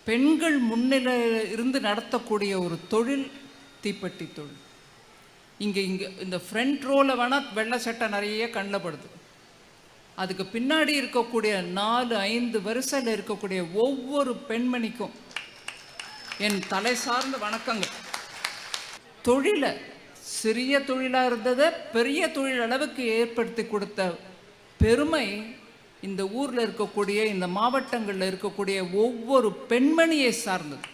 பெண்கள் முன்னிலை இருந்து நடத்தக்கூடிய ஒரு தொழில் தீப்பெட்டி தொழில். இங்கே இந்த ஃப்ரண்ட் ரோவில் வேணால் வெள்ளை சட்டை நிறைய கண்ணில் படுது. அதுக்கு பின்னாடி இருக்கக்கூடிய 4-5 வரிசையில் இருக்கக்கூடிய ஒவ்வொரு பெண்மணிக்கும் என் தலை சார்ந்த வணக்கங்கள். தொழிலை சிறிய தொழிலாக இருந்ததை பெரிய தொழில் அளவுக்கு ஏற்படுத்தி கொடுத்த பெருமை இந்த ஊரில் இருக்கக்கூடிய, இந்த மாவட்டங்களில் இருக்கக்கூடிய ஒவ்வொரு பெண்மணியை சார்ந்தது.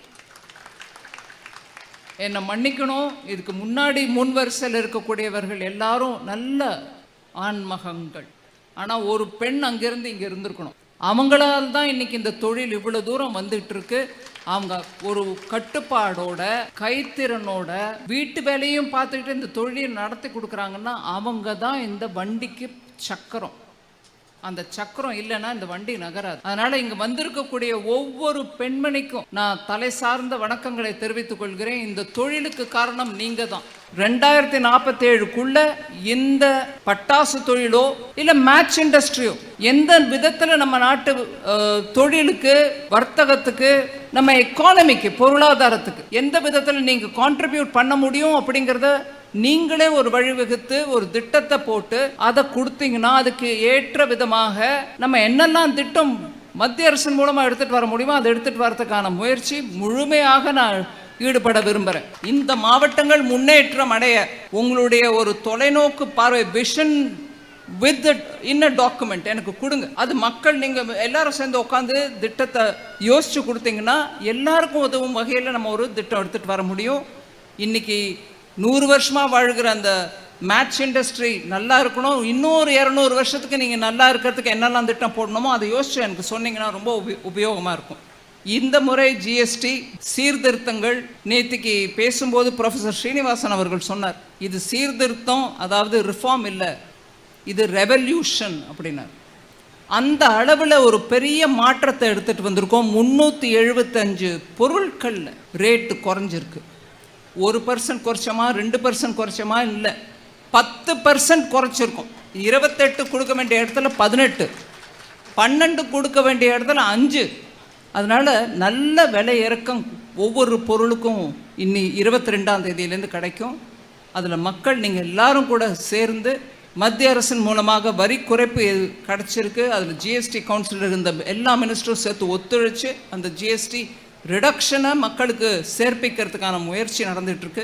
என்னை மன்னிக்கணும், இதுக்கு முன்னாடி முன் வரிசையில் இருக்கக்கூடியவர்கள் எல்லாரும் நல்ல ஆண்மகங்கள். ஆனால் ஒரு பெண் அங்கேருந்து இங்கே இருந்திருக்கணும். அவங்களால் தான் இன்னைக்கு இந்த தொழில் இவ்வளோ தூரம் வந்துட்டு இருக்கு. அவங்க ஒரு கட்டுப்பாடோட, கைத்திறனோட, வீட்டு வேலையும் பார்த்துக்கிட்டு இந்த தொழிலை நடத்தி கொடுக்குறாங்கன்னா அவங்க தான் இந்த வண்டிக்கு சக்கரம். அந்த சக்கரம் இல்லைன்னா இந்த வண்டி நகராது. அதனால இங்க வந்திருக்கக்கூடிய ஒவ்வொரு பெண்மணிக்கும் நான் தலை சார்ந்த வணக்கங்களை தெரிவித்துக் கொள்கிறேன். இந்த தொழிலுக்கு காரணம் நீங்க தான். 2047க்குள்ள இந்த பட்டாசு தொழிலோ இல்ல மேட்ச் இண்டஸ்ட்ரியோ எந்த விதத்துல நம்ம நாட்டு தொழிலுக்கு, வர்த்தகத்துக்கு, நம்ம எக்கானமிக்கு, பொருளாதாரத்துக்கு எந்த விதத்துல நீங்க கான்ட்ரிபியூட் பண்ண முடியும் அப்படிங்கிறத நீங்களே ஒரு வழிவகுத்து ஒரு திட்டத்தை போட்டு அதை கொடுத்தீங்கன்னா அதுக்கு ஏற்ற விதமாக நம்ம என்னெல்லாம் திட்டம் மத்திய அரசின் மூலமா எடுத்துட்டு வர முடியுமோ அதை எடுத்துட்டு வரதுக்கான முயற்சி முழுமையாக நான் ஈடுபட விரும்புகிறேன். இந்த மாவட்டங்கள் முன்னேற்றம் அடைய உங்களுடைய ஒரு தொலைநோக்கு பார்வை, vision with in a document எனக்கு கொடுங்க. அது மக்கள் நீங்க எல்லாரும் சேர்ந்து உட்காந்து திட்டத்தை யோசிச்சு கொடுத்தீங்கன்னா எல்லாருக்கும் உதவும் வகையில் நம்ம ஒரு திட்டம் எடுத்துட்டு வர முடியும். இன்னைக்கு 100 வருஷமா வாழ்கிற அந்த மேட்ச் இண்டஸ்ட்ரி நல்லா இருக்கணும். இன்னொரு 200 வருஷத்துக்கு நீங்கள் நல்லா இருக்கிறதுக்கு என்னெல்லாம் திட்டம் போடணுமோ அதை யோசிச்சு எனக்கு சொன்னீங்கன்னா ரொம்ப உபயோகமாக இருக்கும். இந்த முறை ஜிஎஸ்டி சீர்திருத்தங்கள், நேற்றுக்கு பேசும்போது ப்ரொஃபஸர் ஸ்ரீனிவாசன் அவர்கள் சொன்னார், இது சீர்திருத்தம், அதாவது ரிஃபார்ம் இல்லை, இது ரெவல்யூஷன் அப்படின்னார். அந்த அளவில் ஒரு பெரிய மாற்றத்தை எடுத்துகிட்டு வந்திருக்கோம். 375 பொருட்கள் ரேட்டு குறைஞ்சிருக்கு. 1% குறைச்சோமா, 2% குறைச்சோமா, இல்லை 10% குறைச்சிருக்கோம். 28 கொடுக்க வேண்டிய இடத்துல 18, 12 கொடுக்க வேண்டிய இடத்துல 5. அதனால் நல்ல விலை இறக்கம் ஒவ்வொரு பொருளுக்கும் இன்னி 22ஆம் தேதியிலேருந்து கிடைக்கும். அதில் மக்கள் நீங்கள் எல்லாரும் கூட சேர்ந்து மத்திய அரசின் மூலமாக வரி குறைப்பு கிடச்சிருக்கு. அதில் ஜிஎஸ்டி கவுன்சிலர் இருந்த எல்லா மினிஸ்டரும் சேர்த்து ஒத்துழைச்சு அந்த ஜிஎஸ்டி ரிடக்ஷனை மக்களுக்கு சேர்ப்பிக்கிறதுக்கான முயற்சி நடந்துகிட்ருக்கு.